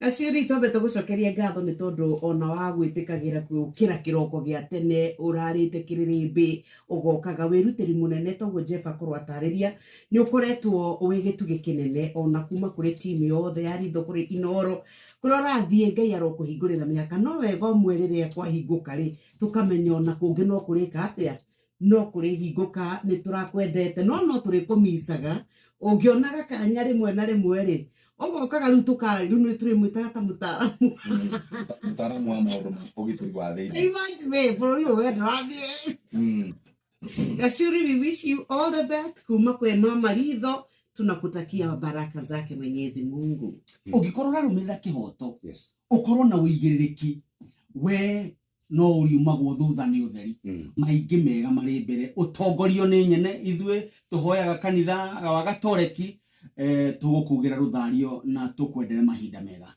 Gacuri twambe tugucokeria ngatho ni tondu ona wa gwitikagira kira kiroko gia tene urarite kiririmbi ugokaga wirutiri munene toguo Jeff akorwo atariria ni ukoretwo wi gitugi kinene ona kuma kuri timu yothe ya Ritho kuri Inoro kurora thie Ngai arokuhingurira miaka no wega umwerire kwahinguka ri tukamenya ona kungi no kurika atia no kuri hinguka ni turakwendete no turi kumisaga ungionaga kanya rimwe na rimwe ri ogokaga riu tukara riu ni turi mwitaga ta mutaramu wa maundu ugituri wa thini imagine bro you were right. Gacuri, we wish you all the best kuma kwe mama Ritho, tunakutakia baraka zake Mwenyezi Mungu. Ugikorwo rarumirira kihoto ukorwo na uigiririki we no uriumagwo thutha ni utheri maingi mega mari mbere utongorio ni nyene ithwe tuhoyaga kanitha wa Gatoreki tugukugira ruthario na tukwendere mahinda mega.